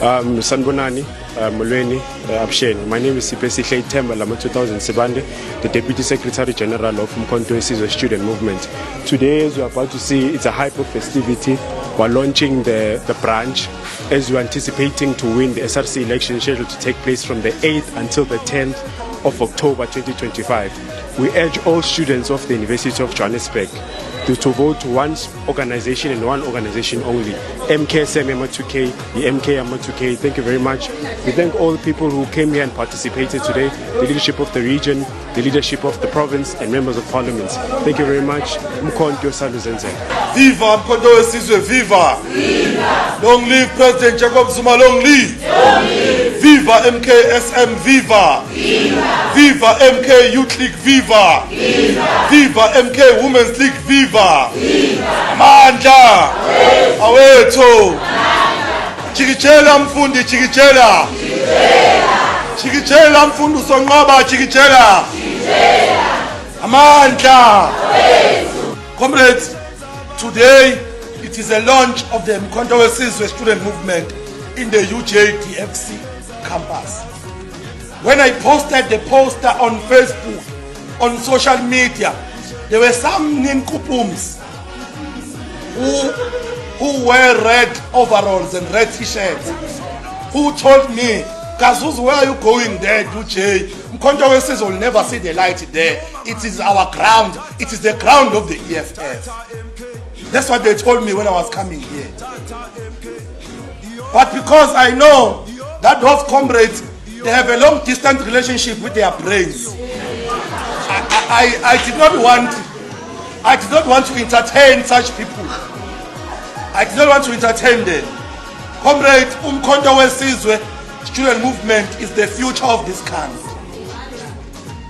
Sanbonani, Mulweni, Absheni. My name is Sipesihle Temba Lama 2000 Sibande, the Deputy Secretary General of Umkhonto weSizwe Student Movement. Today, as you are about to see, it's a hyper festivity. We're launching the branch as we're anticipating to win the SRC election scheduled to take place from the 8th until the 10th of October 2025. We urge all students of the University of Johannesburg to vote one organization and one organization only. MKSM MA2K, the MK MA2K. Thank you very much. We thank all the people who came here and participated today, the leadership of the region, the leadership of the province, and members of parliament. Thank you very much. Umkhonto Saluzenze. Viva Umkhonto weSizwe, viva! Viva! Long live President Jacob Zuma, long live! Long live! Viva MKSM, viva! Viva! Viva MK Youth League, viva! Viva! Viva MK Women's League, viva! Viva! Amandla! Awethu! Chikitshela mfundi, chikitshela! Chikitshela mfundi usonqaba, chikitshela! Amandla! Comrades, today it is a launch of the Umkhonto weSizwe student movement in the UJDFC campus. When I posted the poster on Facebook, on social media, there were some ninkupums who wear red overalls and red t-shirts, who told me, Kazuzu, where are you going there, UJ? Umkhonto weSizwe will never see the light there. It is our ground. It is the ground of the EFF. That's what they told me when I was coming here. But because I know that those comrades, they have a long distance relationship with their brains, I did not want to entertain such people. I did not want to entertain them. Comrade, Umkhonto weSizwe student movement is the future of this country.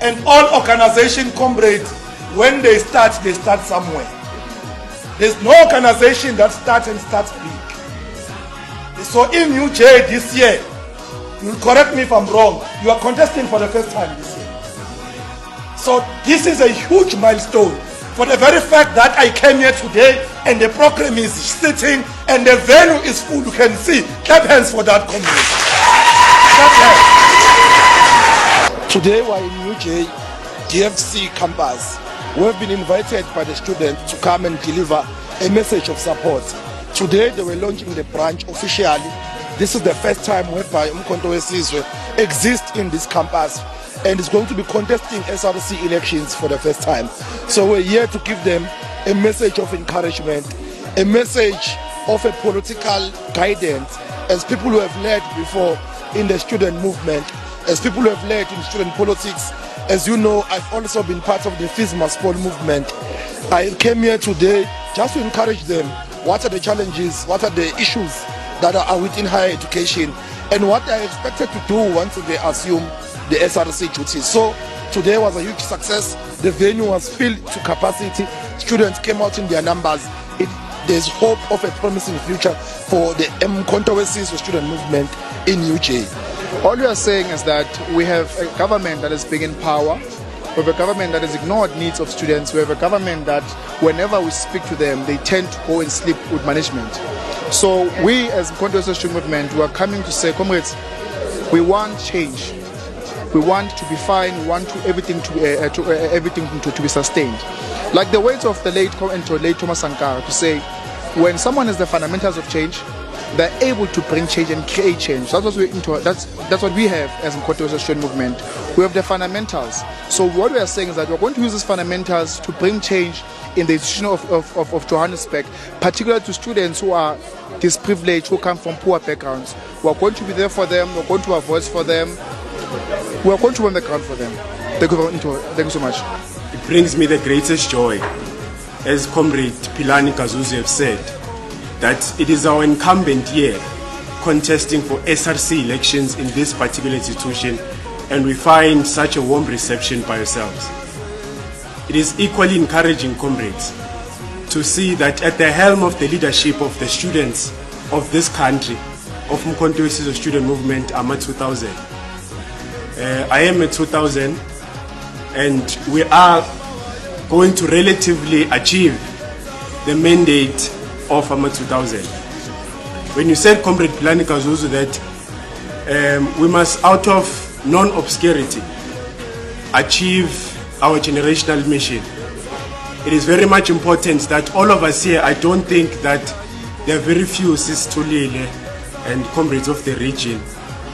And all organization, comrades, when they start somewhere. There's no organization that starts big. So in UJ this year, you correct me if I'm wrong, you are contesting for the first time this year. So this is a huge milestone for the very fact that I came here today and the program is sitting and the venue is full. You can see. Clap hands for that, comrade. Today we're in UJ DFC campus. We have been invited by the students to come and deliver a message of support. Today they were launching the branch officially. This is the first time whereby Umkhonto weSizwe exists in this campus and is going to be contesting SRC elections for the first time. So we're here to give them a message of encouragement, a message of a political guidance as people who have led before in the student movement, as people who have led in student politics. As you know, I've also been part of the FISMA Sport movement. I came here today just to encourage them. What are the challenges? What are the issues that are within higher education? And what they are expected to do once they assume the SRC duties. So today was a huge success. The venue was filled to capacity. Students came out in their numbers. There's hope of a promising future for the Umkhonto weSizwe student movement in UJ. All we are saying is that we have a government that is big in power. We have a government that has ignored needs of students. We have a government that whenever we speak to them, they tend to go and sleep with management. So we as Umkhonto weSizwe student movement, we are coming to say, comrades, we want change. We want to be fine. We want everything to be sustained. Like the words of the late Thomas Sankara to say, when someone has the fundamentals of change, they're able to bring change and create change. That's what we have as Umkhonto weSizwe student movement. We have the fundamentals. So what we are saying is that we're going to use these fundamentals to bring change in the institution of Johannesburg, particularly to students who are disprivileged, who come from poor backgrounds. We're going to be there for them. We're going to have voice for them. We're going to win the ground for them. Thank you so much. It brings me the greatest joy, as Comrade Philani Kazuzu have said, that it is our incumbent year contesting for SRC elections in this particular institution, and we find such a warm reception by yourselves. It is equally encouraging, comrades, to see that at the helm of the leadership of the students of this country, of Umkhonto weSizwe student movement, I'm a 2000. I am a 2000, and we are going to relatively achieve the mandate of AMA 2000. when you said, Comrade Philani Kazuzu, that we must, out of non-obscurity, achieve our generational mission. It is very much important that all of us here, I don't think that there are very few Sis Tulile and comrades of the region,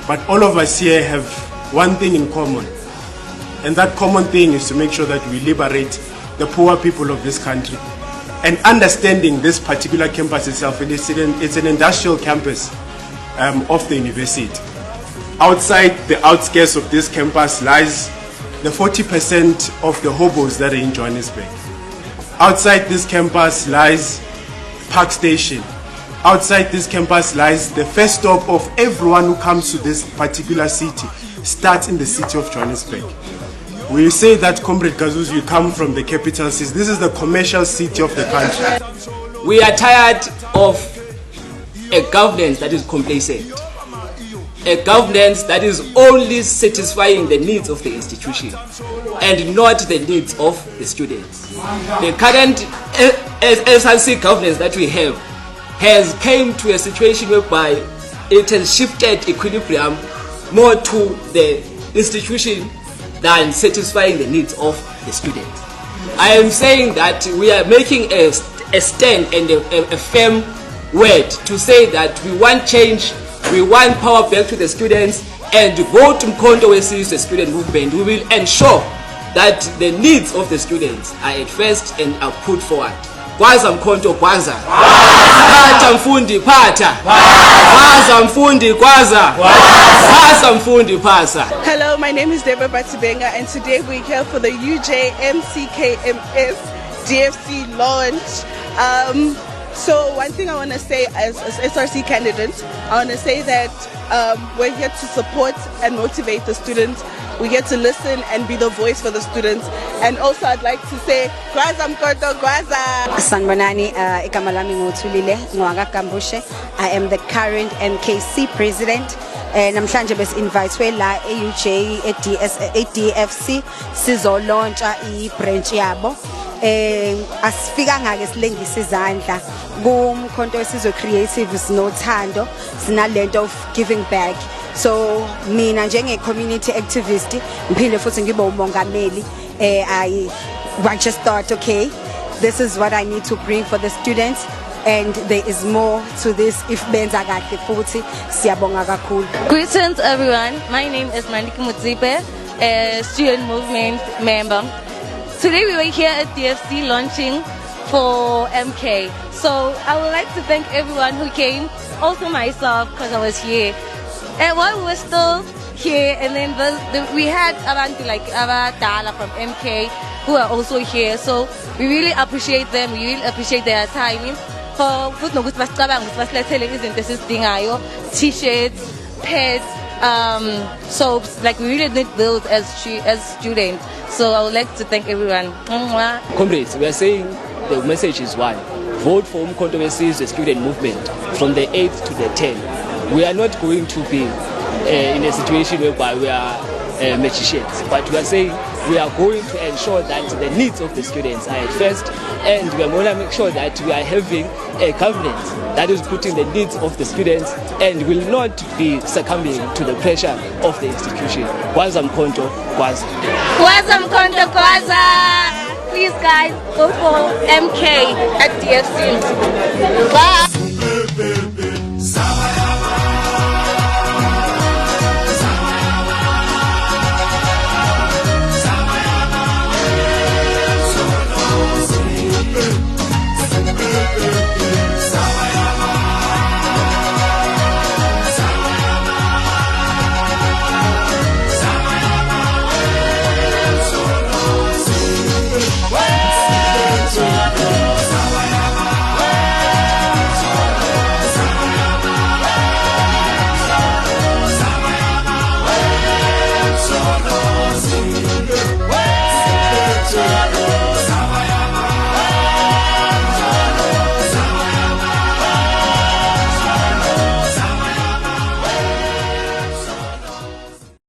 but all of us here have one thing in common, and that common thing is to make sure that we liberate the poor people of this country. And understanding this particular campus itself, it's an industrial campus of the university. Outside the outskirts of this campus lies the 40% of the hobos that are in Johannesburg. Outside this campus lies Park Station. Outside this campus lies the first stop of everyone who comes to this particular city, starts in the city of Johannesburg. We say that, Comrade Kazuzu, you come from the capital city. This is the commercial city of the country. We are tired of a governance that is complacent, a governance that is only satisfying the needs of the institution and not the needs of the students. The current SRC governance that we have has came to a situation whereby it has shifted equilibrium more to the institution than satisfying the needs of the students. I am saying that we are making a stand and a firm word to say that we want change, we want power back to the students, and vote Umkhonto Wesizwe the student movement. We will ensure that the needs of the students are at first and are put forward. Gwaza Mkhonto gwaza, phatha mfundi phatha, gwaza mfundi gwaza, phasa mfundi phasa. Hello, my name is Deborah Batibenga, and today we're here for the UJ MCKMS DFC launch. So one thing I want to say as SRC candidate, I want to say that we're here to support and motivate the students. We're here to listen and be the voice for the students. And also I'd like to say, Gwaza Mkhonto Gwaza! Sanbonani, igama lami nguThulile Ngwanga Kambushe. I am the current NKC president. Namhlanje besi-invitwe la e-UJ e-DFC sizolauncha i-branch yabo. Asifika ngake silengisa izandla kuMkhonto Wesizwe Creative sinothando sinalento of giving back. So mina njenge community activist ngiphinde futhi ngibe umongameli. I just thought, okay, this is what I need to bring for the students, and there is more to this. If benza kahle futhi siyabonga kakhulu. Greetings everyone, my name is Mandiki Mutsipe, a student movement member. Today we were here at DFC launching for MK. So I would like to thank everyone who came, also myself because I was here. And while we were still here, and then we had abantu like Abadala from MK who are also here. So we really appreciate them, we really appreciate their time. For t-shirts, pads, soaps, like we really need those as students. So I would like to thank everyone. Comrades, we are saying the message is one. Vote for Umkhonto Wesizwe the student movement from the 8th to the 10th. We are not going to be in a situation whereby we are magicians, but we are saying we are going to ensure that the needs of the students are at first, and we are going to make sure that we are having a governance that is putting the needs of the students and will not be succumbing to the pressure of the institution. Gwaza Mkhonto Gwaza. Gwaza Mkhonto Gwaza. Please guys, vote for MK at DFC. Bye.